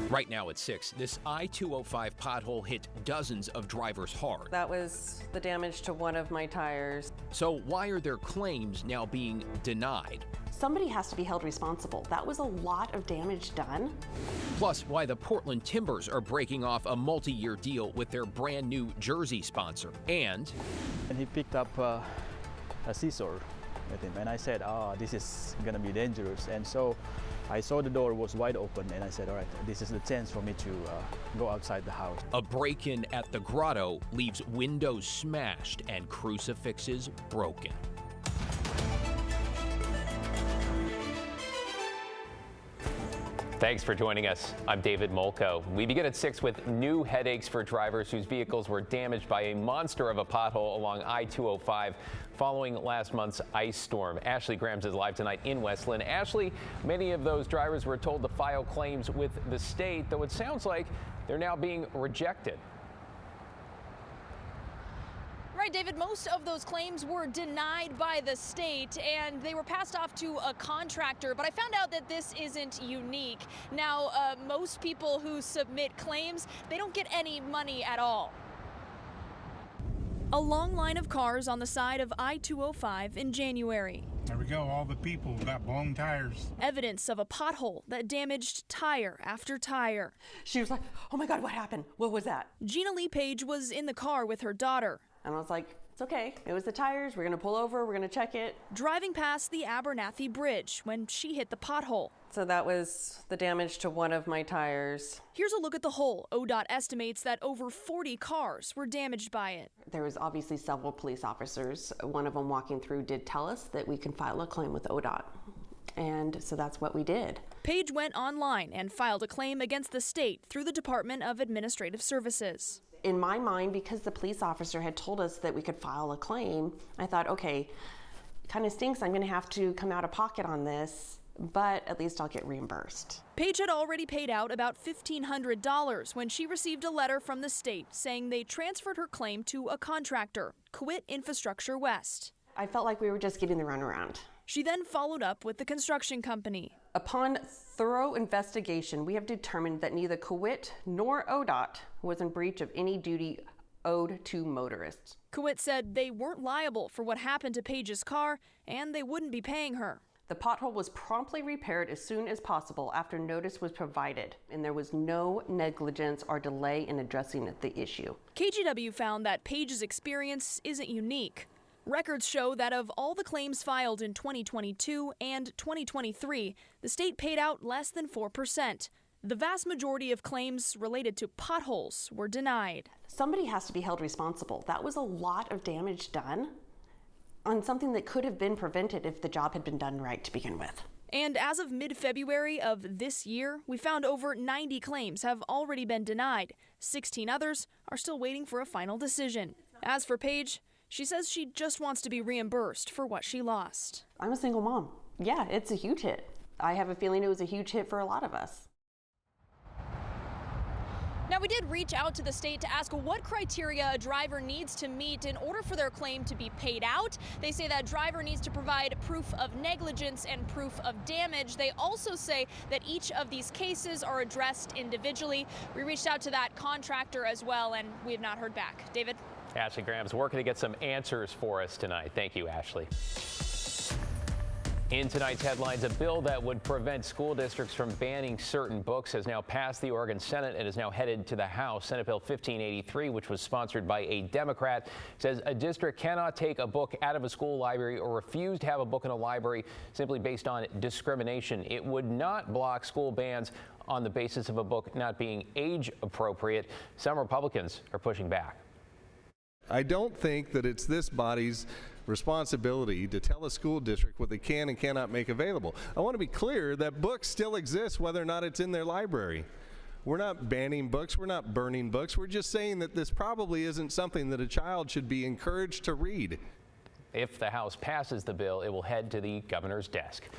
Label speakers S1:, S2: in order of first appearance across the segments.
S1: Right now at 6, this I-205 pothole hit dozens of drivers hard.
S2: That was the damage to one of my tires.
S1: So why are their claims now being denied?
S2: Somebody has to be held responsible. That was a lot of damage done.
S1: Plus, why the Portland Timbers are breaking off a multi-year deal with their brand new jersey sponsor. And
S3: he picked up a scissor with him, and I said, this is gonna be dangerous. And so I saw the door was wide open, and I said, all right, this is the chance for me to go outside the house.
S1: A break-in at the Grotto leaves windows smashed and crucifixes broken.
S4: Thanks for joining us. I'm David Molko. We begin at 6 with new headaches for drivers whose vehicles were damaged by a monster of a pothole along I-205 following last month's ice storm. Ashley Grams is live tonight in Westland. Ashley, many of those drivers were told to file claims with the state, though it sounds like they're now being rejected.
S5: Right, David, most of those claims were denied by the state and they were passed off to a contractor, but I found out that this isn't unique. Now, most people who submit claims, they don't get any money at all. A long line of cars on the side of I-205 in January.
S6: There we go, all the people got blown tires.
S5: Evidence of a pothole that damaged tire after tire.
S2: She was like, oh my God, what happened? What was that?
S5: Gina Lee Page was in the car with her daughter.
S2: And I was like, it's okay. It was the tires. We're going to pull over. We're going to check it.
S5: Driving past the Abernathy Bridge when she hit the pothole.
S2: So that was the damage to one of my tires.
S5: Here's a look at the hole. ODOT estimates that over 40 cars were damaged by it.
S2: There was obviously several police officers. One of them walking through did tell us that we can file a claim with ODOT. And so that's what we did.
S5: Page went online and filed a claim against the state through the Department of Administrative Services.
S2: In my mind, because the police officer had told us that we could file a claim, I thought, okay, it kind of stinks. I'm going to have to come out of pocket on this, but at least I'll get reimbursed.
S5: Page had already paid out about $1,500 when she received a letter from the state saying they transferred her claim to a contractor, Quit Infrastructure West.
S2: I felt like we were just getting the runaround.
S5: She then followed up with the construction company.
S2: Upon thorough investigation, we have determined that neither Quit nor ODOT was in breach of any duty owed to motorists.
S5: Quit said they weren't liable for what happened to Page's car and they wouldn't be paying her.
S2: The pothole was promptly repaired as soon as possible after notice was provided, and there was no negligence or delay in addressing the issue.
S5: KGW found that Page's experience isn't unique. Records show that of all the claims filed in 2022 and 2023, the state paid out less than 4%. The vast majority of claims related to potholes were denied.
S2: Somebody has to be held responsible. That was a lot of damage done on something that could have been prevented if the job had been done right to begin with.
S5: And as of mid-February of this year, we found over 90 claims have already been denied. 16 others are still waiting for a final decision. As for Page, she says she just wants to be reimbursed for what she lost.
S2: I'm a single mom. Yeah, it's a huge hit. I have a feeling it was a huge hit for a lot of us.
S5: Now, we did reach out to the state to ask what criteria a driver needs to meet in order for their claim to be paid out. They say that driver needs to provide proof of negligence and proof of damage. They also say that each of these cases are addressed individually. We reached out to that contractor as well, and we have not heard back. David?
S4: Ashley Graham's working to get some answers for us tonight. Thank you, Ashley. In tonight's headlines, a bill that would prevent school districts from banning certain books has now passed the Oregon Senate and is now headed to the House. Senate Bill 1583, which was sponsored by a Democrat, says a district cannot take a book out of a school library or refuse to have a book in a library simply based on discrimination. It would not block school bans on the basis of a book not being age appropriate. Some Republicans are pushing back.
S7: I don't think that it's this body's responsibility to tell a school district what they can and cannot make available. I want to be clear that books still exist whether or not it's in their library. We're not banning books, we're not burning books, we're just saying that this probably isn't something that a child should be encouraged to read.
S4: If the House passes the bill, it will head to the governor's desk.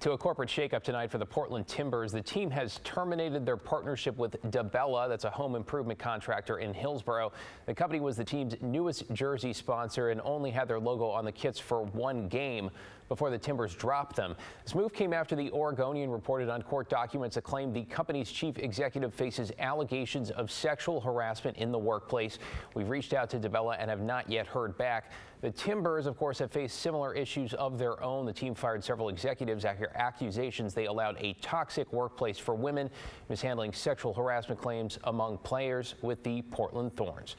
S4: To a corporate shakeup tonight for the Portland Timbers. The team has terminated their partnership with DaBella, that's a home improvement contractor in Hillsborough. The company was the team's newest jersey sponsor and only had their logo on the kits for one game. before the Timbers dropped them. This move came after the Oregonian reported on court documents that claimed the company's chief executive faces allegations of sexual harassment in the workplace. We've reached out to DeBella and have not yet heard back. The Timbers, of course, have faced similar issues of their own. The team fired several executives after accusations they allowed a toxic workplace for women, mishandling sexual harassment claims among players with the Portland Thorns.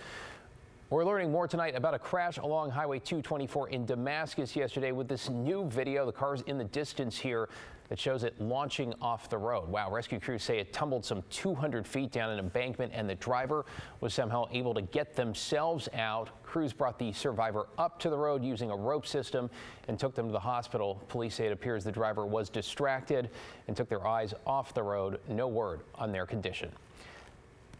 S4: We're learning more tonight about a crash along Highway 224 in Damascus yesterday with this new video. The car's in the distance here that shows it launching off the road. Wow, rescue crews say it tumbled some 200 feet down an embankment and the driver was somehow able to get themselves out. Crews brought the survivor up to the road using a rope system and took them to the hospital. Police say it appears the driver was distracted and took their eyes off the road. No word on their condition.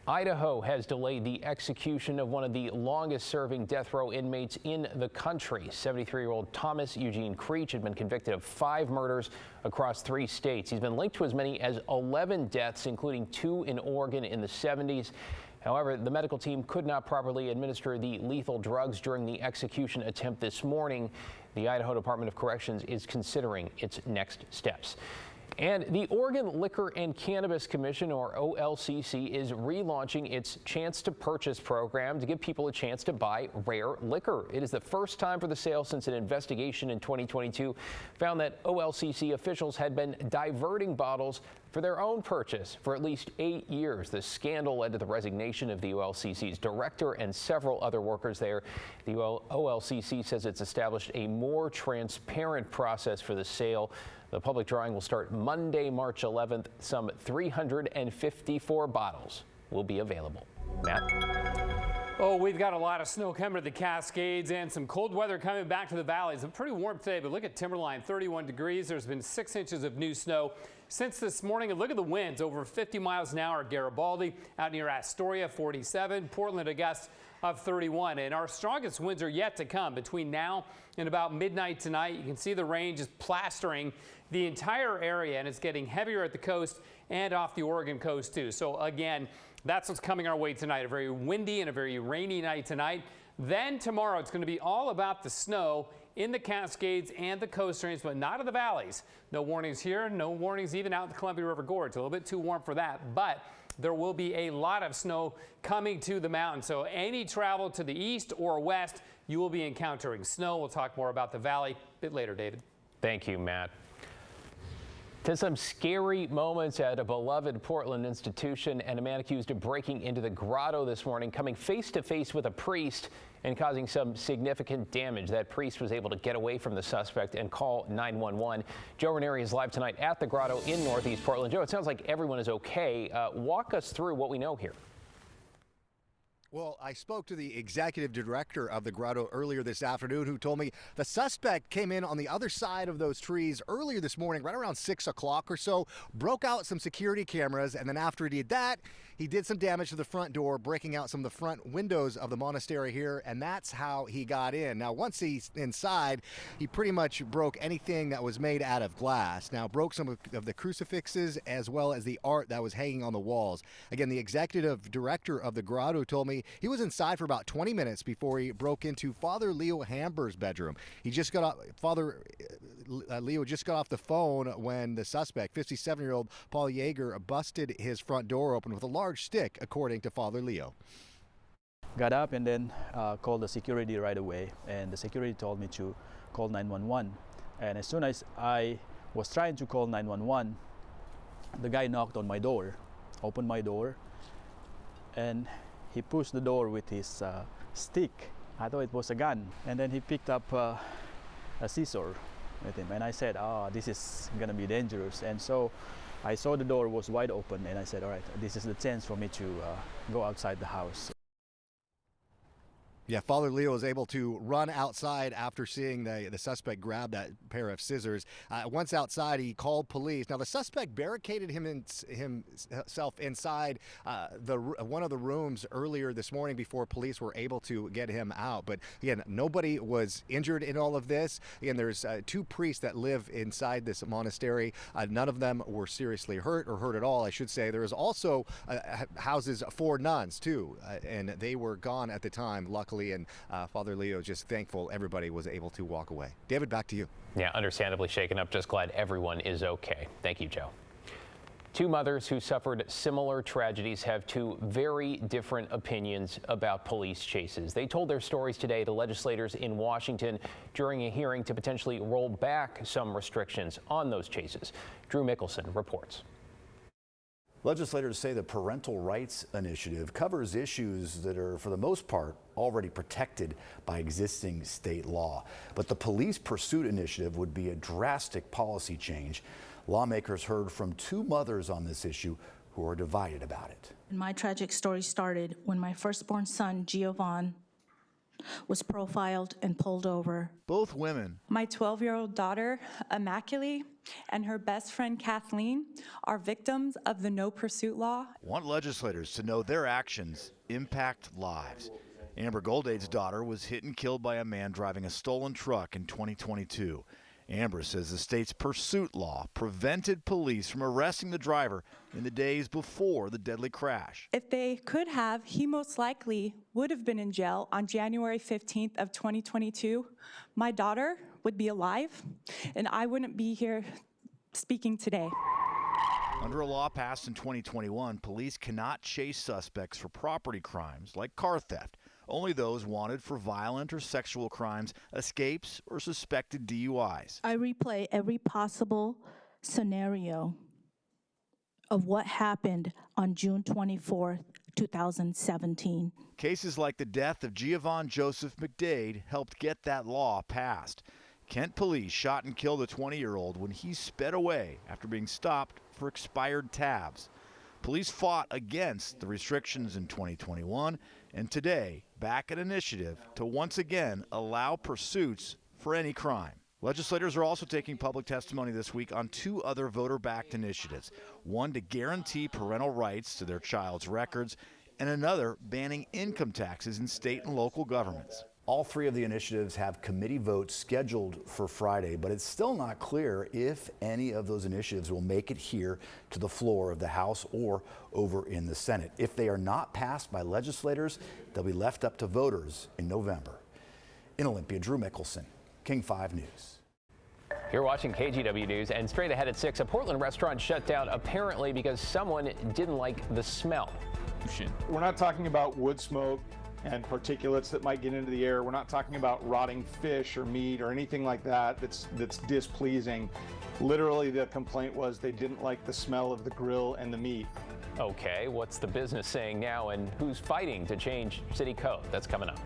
S4: Idaho has delayed the execution of one of the longest-serving death row inmates in the country. 73-year-old Thomas Eugene Creech had been convicted of 5 murders across 3 states. He's been linked to as many as 11 deaths, including 2 in Oregon in the 70s. However, the medical team could not properly administer the lethal drugs during the execution attempt this morning. The Idaho Department of Corrections is considering its next steps. And the Oregon Liquor and Cannabis Commission, or OLCC, is relaunching its Chance to Purchase program to give people a chance to buy rare liquor. It is the first time for the sale since an investigation in 2022 found that OLCC officials had been diverting bottles for their own purchase for at least 8 years. The scandal led to the resignation of the OLCC's director and several other workers there. The OLCC says it's established a more transparent process for the sale. The public drawing will start Monday, March 11th. Some 354 bottles will be available. Matt?
S8: Oh, we've got a lot of snow coming to the Cascades and some cold weather coming back to the valleys. It's pretty warm today, but look at Timberline, 31 degrees. There's been 6 inches of new snow since this morning. And look at the winds, over 50 miles an hour at Garibaldi, out near Astoria, 47, Portland, a gust of 31. And our strongest winds are yet to come between now and about midnight tonight. You can see the rain just plastering the entire area, and it's getting heavier at the coast and off the Oregon coast too. So again, that's what's coming our way tonight. A very windy and a very rainy night tonight. Then tomorrow, it's going to be all about the snow in the Cascades and the coast range, but not in the valleys. No warnings here, no warnings even out in the Columbia River Gorge. A little bit too warm for that, but there will be a lot of snow coming to the mountain. So any travel to the east or west, you will be encountering snow. We'll talk more about the valley a bit later, David.
S4: Thank you, Matt. To some scary moments at a beloved Portland institution, and a man accused of breaking into the Grotto this morning, coming face to face with a priest and causing some significant damage. That priest was able to get away from the suspect and call 911. Joe Ranieri is live tonight at the Grotto in Northeast Portland. Joe, it sounds like everyone is okay. Walk us through what we know here.
S9: Well, I spoke to the executive director of the Grotto earlier this afternoon, who told me the suspect came in on the other side of those trees earlier this morning, right around 6 o'clock or so, broke out some security cameras, and then after he did that, he did some damage to the front door, breaking out some of the front windows of the monastery here, and that's how he got in. Now, once he's inside, he pretty much broke anything that was made out of glass. Now, broke some of the crucifixes as well as the art that was hanging on the walls. Again, the executive director of the Grotto told me he was inside for about 20 minutes before he broke into Father Leo Hamber's bedroom. He just got off, Father Leo just got off the phone when the suspect, 57-year-old Paul Yeager, busted his front door open with a large stick, according to Father Leo.
S3: Got up and then called the security right away, and the security told me to call 911. And as soon as I was trying to call 911, the guy knocked on my door, opened my door, and he pushed the door with his stick. I thought it was a gun. And then he picked up a scissor with him. And I said, this is gonna be dangerous. And so I saw the door was wide open, and I said, all right, this is the chance for me to go outside the house.
S9: Yeah, Father Leo was able to run outside after seeing the suspect grab that pair of scissors. Once outside, he called police. Now, the suspect barricaded himself inside one of the rooms earlier this morning before police were able to get him out. But again, nobody was injured in all of this. Again, there's 2 priests that live inside this monastery. None of them were seriously hurt or hurt at all, I should say. There is also houses for nuns, too, and they were gone at the time, luckily. safely. And Father Leo just thankful everybody was able to walk away. David, back to you.
S4: Yeah, understandably shaken up. Just glad everyone is okay. Thank you, Joe. Two mothers who suffered similar tragedies have two very different opinions about police chases. They told their stories today to legislators in Washington during a hearing to potentially roll back some restrictions on those chases. Drew Mickelson reports.
S10: Legislators say the Parental Rights Initiative covers issues that are, for the most part, already protected by existing state law. But the Police Pursuit Initiative would be a drastic policy change. Lawmakers heard from two mothers on this issue who are divided about it.
S11: My tragic story started when my firstborn son, Giovanni, was profiled and pulled over.
S9: Both women.
S12: My 12-year-old daughter, Immaculate, and her best friend, Kathleen, are victims of the no pursuit law.
S9: Want legislators to know their actions impact lives. Amber Goldade's daughter was hit and killed by a man driving a stolen truck in 2022. Amber says the state's pursuit law prevented police from arresting the driver in the days before the deadly crash.
S12: If they could have, he most likely would have been in jail on January 15th of 2022. My daughter would be alive, and I wouldn't be here speaking today.
S9: Under a law passed in 2021, police cannot chase suspects for property crimes like car theft. Only those wanted for violent or sexual crimes, escapes, or suspected DUIs.
S11: I replay every possible scenario of what happened on June 24th, 2017.
S9: Cases like the death of Giovanni Joseph McDade helped get that law passed. Kent police shot and killed a 20-year-old when he sped away after being stopped for expired tabs. Police fought against the restrictions in 2021 and today back an initiative to once again allow pursuits for any crime. Legislators are also taking public testimony this week on two other voter-backed initiatives, one to guarantee parental rights to their child's records and another banning income taxes in state and local governments.
S10: All three of the initiatives have committee votes scheduled for Friday, but it's still not clear if any of those initiatives will make it here to the floor of the House or over in the Senate. If they are not passed by legislators, they'll be left up to voters in November. In Olympia, Drew Mickelson, King 5 News.
S4: You're watching KGW News, and straight ahead at 6, a Portland restaurant shut down apparently because someone didn't like the smell.
S13: We're not talking about wood smoke and particulates that might get into the air. We're not talking about rotting fish or meat or anything like that that's displeasing. Literally, the complaint was they didn't like the smell of the grill and the meat.
S4: Okay, what's the business saying now, and who's fighting to change city code? That's coming up.